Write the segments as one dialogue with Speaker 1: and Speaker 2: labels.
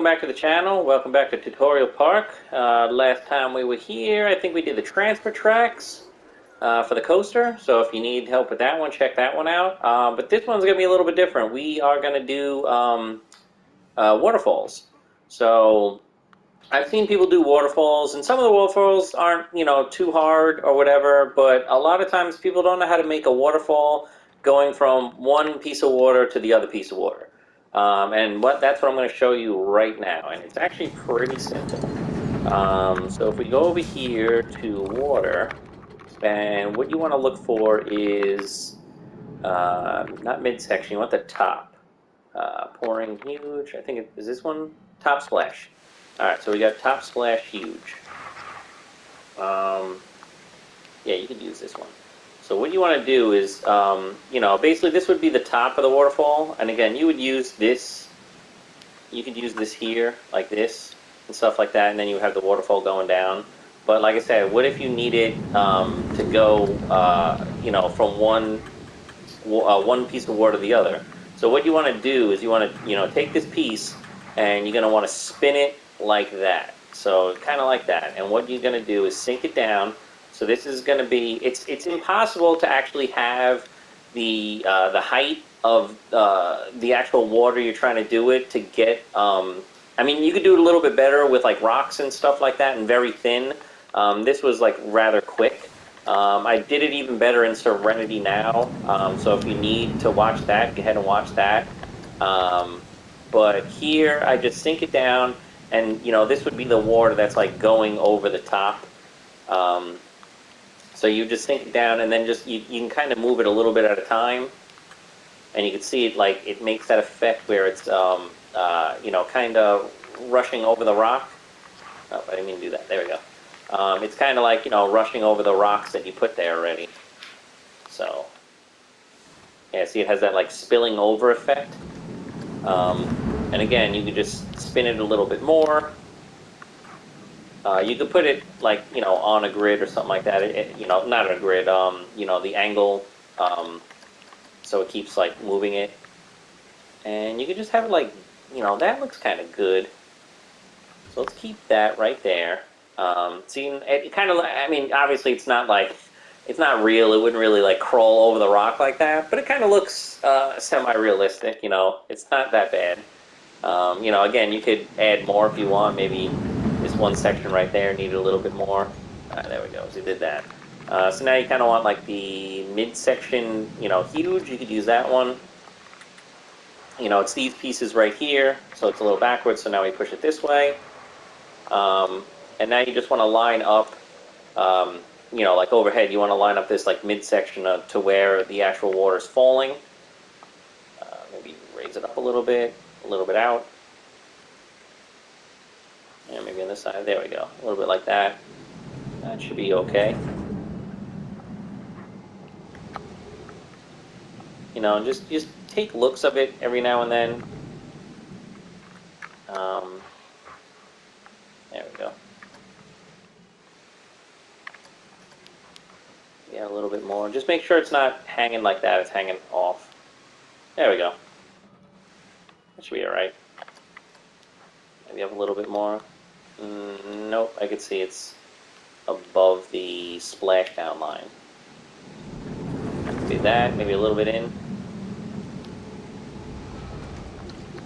Speaker 1: back to the channel. Welcome back to Tutorial Park. Last time we were here, I think we did the transfer tracks for the coaster. So if you need help with that one, check that one out. But this one's going to be a little bit different. We are going to do waterfalls. So I've seen people do waterfalls, and some of the waterfalls aren't, too hard or whatever, but a lot of times people don't know how to make a waterfall going from one piece of water to the other piece of water. That's what I'm going to show you right now, and it's actually pretty simple. So if we go over here to water, and what you want to look for is not midsection, you want the top. Pouring huge, I think is this one? Top splash. Alright, so we got top splash huge. Yeah, you could use this one. So what you want to do is, basically this would be the top of the waterfall. And again, you would use this. You could use this here, like this, and stuff like that. And then you have the waterfall going down. But like I said, what if you needed to go, from one piece of water to the other? So what you want to do is you want to, take this piece, and you're going to want to spin it like that. So kind of like that. And what you're going to do is sink it down. So this is going to be, it's impossible to actually have the height of the actual water you're trying to do it to get, I mean, you could do it a little bit better with like rocks and stuff like that and very thin. This was like rather quick. I did it even better in Serenity now. So if you need to watch that, go ahead and watch that. But here I just sink it down, and this would be the water that's like going over the top. So you just sink it down, and then just you can kind of move it a little bit at a time, and you can see it like it makes that effect where it's kind of rushing over the rock. Oh, I didn't mean to do that. There we go. It's kind of like rushing over the rocks that you put there already. So yeah, see it has that like spilling over effect. And again, you can just spin it a little bit more. You could put it like, on a grid or something like that. Not on a grid, the angle, so it keeps like moving it. And you could just have it like, that looks kind of good. So let's keep that right there. See, it kind of, I mean, obviously it's not real. It wouldn't really like crawl over the rock like that, but it kind of looks semi-realistic, it's not that bad. Again, you could add more if you want, maybe this one section right there needed a little bit more. There we go, so you did that. So now you kind of want like the midsection, huge, you could use that one. It's these pieces right here, so it's a little backwards, so now we push it this way. And now you just want to line up, like overhead, you want to line up this like midsection to where the actual water is falling. Maybe raise it up a little bit out. And maybe on this side, there we go, a little bit like that. That should be okay. Just take looks of it every now and then. There we go. Yeah, a little bit more. Just make sure it's not hanging like that, it's hanging off. There we go. That should be alright. Maybe up a little bit more. Nope, I can see it's above the splashdown line. Do that, maybe a little bit in.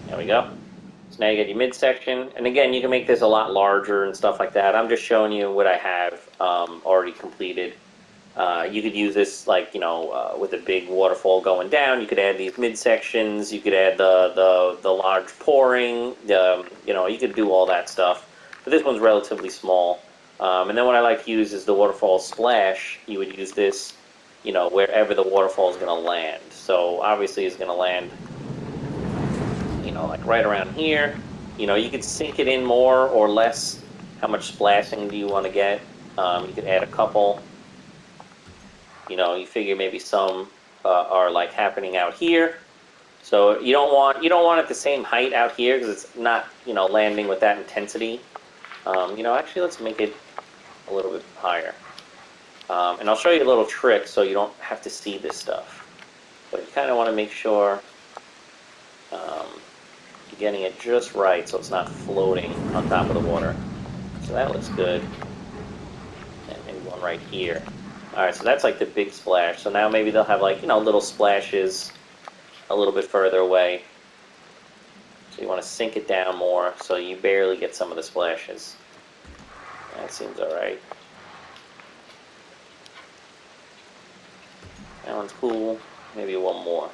Speaker 1: There we go. So now you get your midsection, and again, you can make this a lot larger and stuff like that. I'm just showing you what I have already completed. You could use this like, with a big waterfall going down. You could add these midsections. You could add the large pouring. You could do all that stuff. But this one's relatively small. And then what I like to use is the waterfall splash. You would use this, wherever the waterfall is going to land. So obviously it's going to land, like right around here. You could sink it in more or less. How much splashing do you want to get? You could add a couple. You figure maybe some are like happening out here. So you don't want it the same height out here because it's not, landing with that intensity. Actually let's make it a little bit higher. And I'll show you a little trick so you don't have to see this stuff. But you kind of want to make sure you getting it just right so it's not floating on top of the water. So that looks good. And maybe one right here. Alright, so that's like the big splash. So now maybe they'll have like, little splashes a little bit further away. So you want to sink it down more so you barely get some of the splashes. That seems alright. That one's cool. Maybe one more.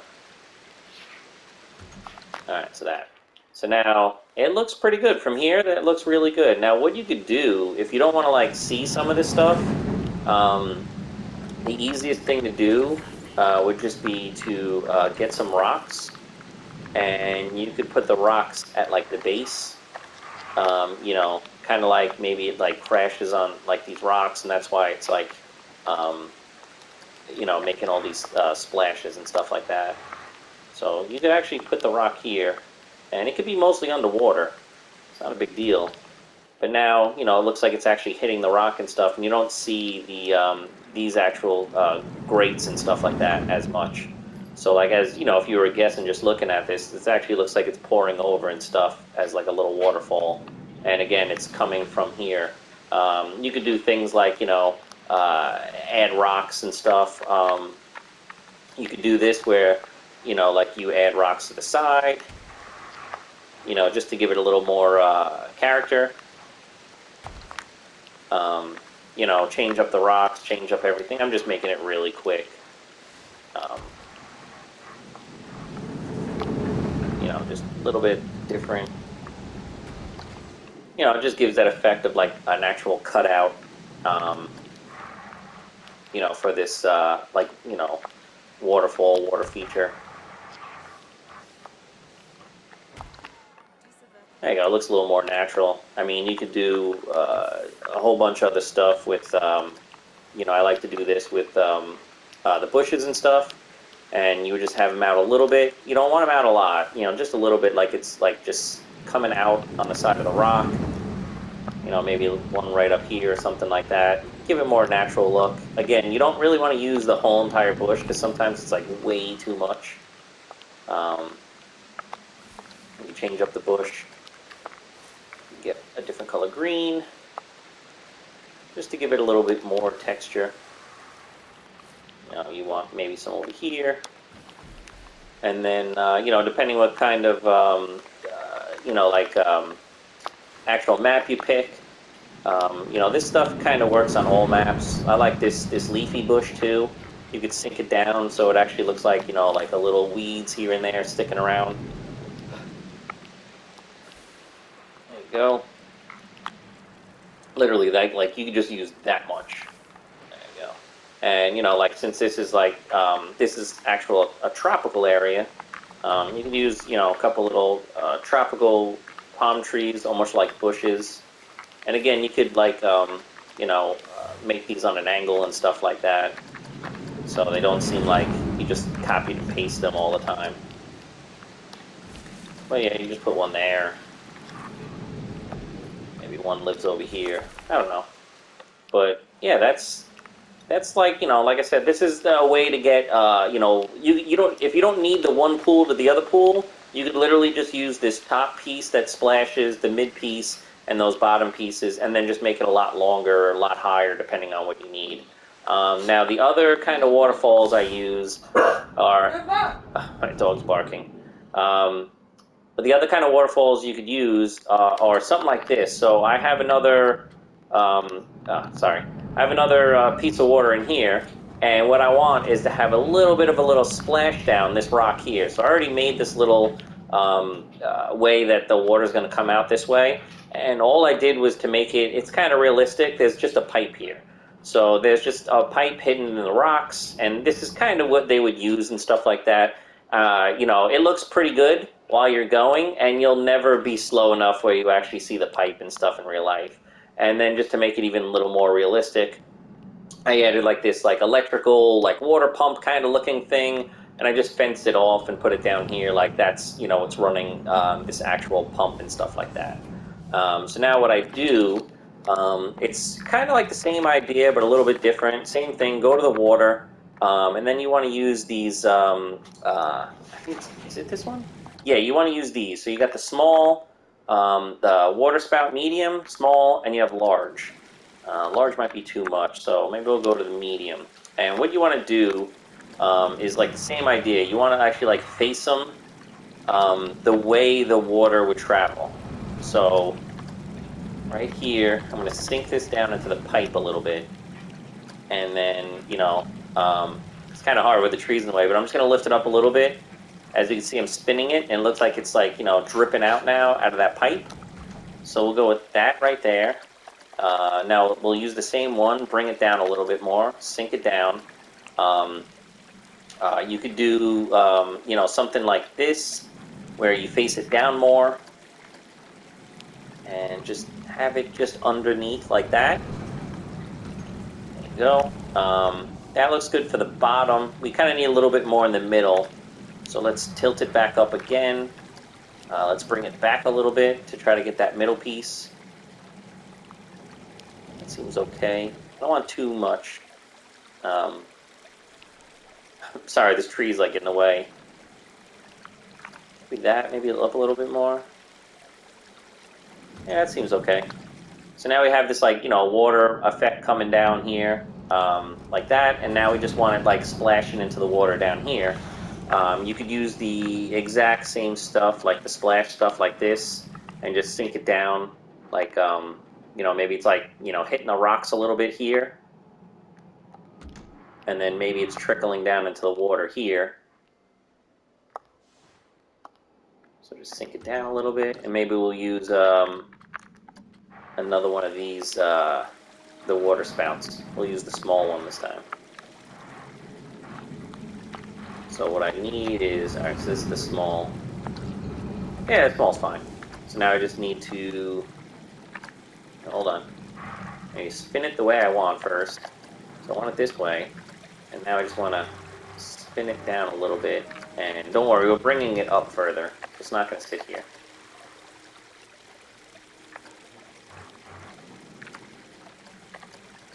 Speaker 1: Alright, so that. So now, it looks pretty good. From here, that looks really good. Now, what you could do, if you don't want to, like, see some of this stuff, the easiest thing to do would just be to get some rocks, and you could put the rocks at, like, the base. Kind of like maybe it, like, crashes on, like, these rocks, and that's why it's, like, making all these splashes and stuff like that. So you could actually put the rock here, and it could be mostly underwater. It's not a big deal. But now, it looks like it's actually hitting the rock and stuff, and you don't see these actual grates and stuff like that as much. So, like, as if you were guessing just looking at this, this actually looks like it's pouring over and stuff as like a little waterfall. And again, it's coming from here. You could do things like, add rocks and stuff. You could do this where, like you add rocks to the side, just to give it a little more character. Change up the rocks, change up everything. I'm just making it really quick. Just a little bit different. It just gives that effect of like an actual cutout, for this, waterfall, water feature. There you go, it looks a little more natural. I mean, you could do a whole bunch of other stuff with, I like to do this with the bushes and stuff, and you would just have them out a little bit. You don't want them out a lot, just a little bit, like it's like just coming out on the side of the rock. Maybe one right up here or something like that. Give it a more natural look. Again, you don't really want to use the whole entire bush because sometimes it's like way too much. You change up the bush. Get a different color green, just to give it a little bit more texture. You want maybe some over here, and then depending what kind of actual map you pick. This stuff kind of works on all maps. I like this leafy bush too. You could sink it down so it actually looks like like a little weeds here and there sticking around. There you go. Literally, like you can just use that much. There you go. And since this is this is a tropical area, you can use a couple little tropical palm trees, almost like bushes. And again, you could make these on an angle and stuff like that, so they don't seem like you just copy and paste them all the time. But yeah, you just put one there. Maybe one lives over here. I don't know. But yeah, that's like like I said, this is the way to get you don't, if you don't need the one pool to the other pool, you could literally just use this top piece that splashes, the mid piece, and those bottom pieces, and then just make it a lot longer or a lot higher depending on what you need. Now the other kind of waterfalls I use are my dog's barking. But the other kind of waterfalls you could use are something like this. So I have another, I have another piece of water in here, and what I want is to have a little bit of a little splash down this rock here. So I already made this little way that the water is going to come out this way, and all I did was to make it, it's kind of realistic. There's just a pipe here. So there's just a pipe hidden in the rocks, and this is kind of what they would use and stuff like that. It looks pretty good while you're going, and you'll never be slow enough where you actually see the pipe and stuff in real life. And then just to make it even a little more realistic, I added like this electrical water pump kind of looking thing, and I just fenced it off and put it down here like that's it's running this actual pump and stuff like that. So now what I do, it's kind of like the same idea but a little bit different. Same thing, go to the water, and then you want to use these, I think is it this one? Yeah, you want to use these. So you got the small, the water spout medium, small, and you have large. Large might be too much, so maybe we'll go to the medium. And what you want to do is like the same idea. You want to actually like face them the way the water would travel. So right here, I'm going to sink this down into the pipe a little bit. And then, it's kind of hard with the trees in the way, but I'm just going to lift it up a little bit. As you can see, I'm spinning it, and it looks like it's like, dripping out now out of that pipe. So we'll go with that right there. Now we'll use the same one, bring it down a little bit more, sink it down. You could do, something like this, where you face it down more, and just have it just underneath like that. There you go. That looks good for the bottom. We kind of need a little bit more in the middle. So let's tilt it back up again. Let's bring it back a little bit to try to get that middle piece. That seems okay. I don't want too much. Sorry, this tree's like in the way. Maybe that, maybe up a little bit more. Yeah, that seems okay. So now we have this like, water effect coming down here, like that, and now we just want it like splashing into the water down here. You could use the exact same stuff, like the splash stuff like this, and just sink it down, like, maybe it's like, hitting the rocks a little bit here, and then maybe it's trickling down into the water here. So just sink it down a little bit, and maybe we'll use another one of these, the water spouts. We'll use the small one this time. So what I need is, alright, so this is the small. Yeah, small's fine. So now I just need to, hold on. Maybe spin it the way I want first. So I want it this way. And now I just want to spin it down a little bit. And don't worry, we're bringing it up further. It's not going to sit here.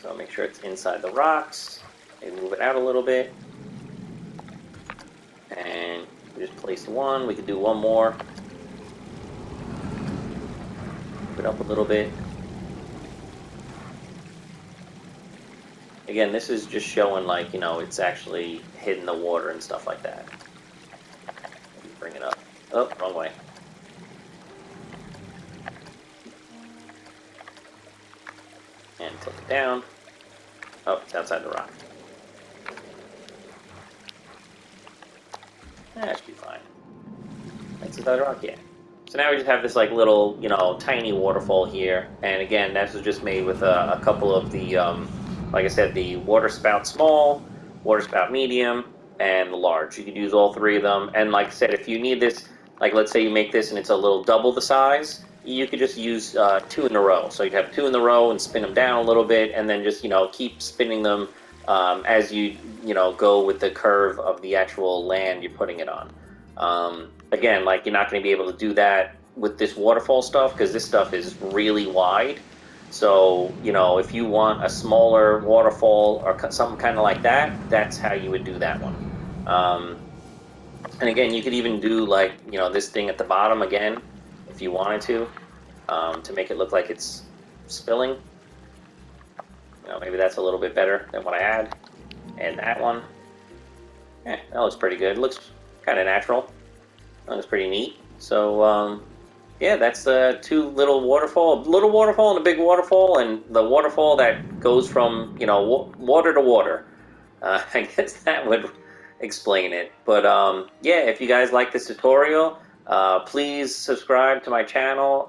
Speaker 1: So make sure it's inside the rocks. Maybe move it out a little bit. And we just placed one. We could do one more. Move it up a little bit. Again, this is just showing like, it's actually hitting the water and stuff like that. Maybe bring it up. Oh, wrong way. And tilt it down. Oh, it's outside the rock. That should be fine. That's inside the rock, yeah. So now we just have this like little, tiny waterfall here. And again, this was just made with a couple of the, like I said, the water spout small, water spout medium, and the large. You could use all three of them. And like I said, if you need this, like let's say you make this and it's a little double the size, you could just use 2 in a row. So you'd have 2 in the row and spin them down a little bit, and then just, keep spinning them as you, go with the curve of the actual land you're putting it on. Again, like you're not going to be able to do that with this waterfall stuff because this stuff is really wide. So, if you want a smaller waterfall or something kind of like that, that's how you would do that one. And again, you could even do like, this thing at the bottom again, if you wanted to make it look like it's spilling. Maybe that's a little bit better than what I had. And that one, that looks pretty good. It looks kind of natural. That looks pretty neat. So, yeah, that's the 2 little waterfall, a little waterfall and a big waterfall, and the waterfall that goes from, water to water. I guess that would explain it. But, yeah, if you guys like this tutorial, please subscribe to my channel,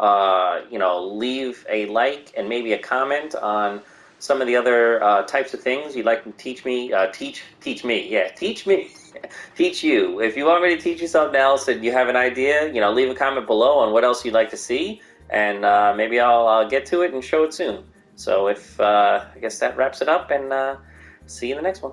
Speaker 1: leave a like and maybe a comment on some of the other types of things you'd like to teach me, teach you. If you want me to teach you something else and you have an idea, leave a comment below on what else you'd like to see, and maybe I'll get to it and show it soon. So I guess that wraps it up, and see you in the next one.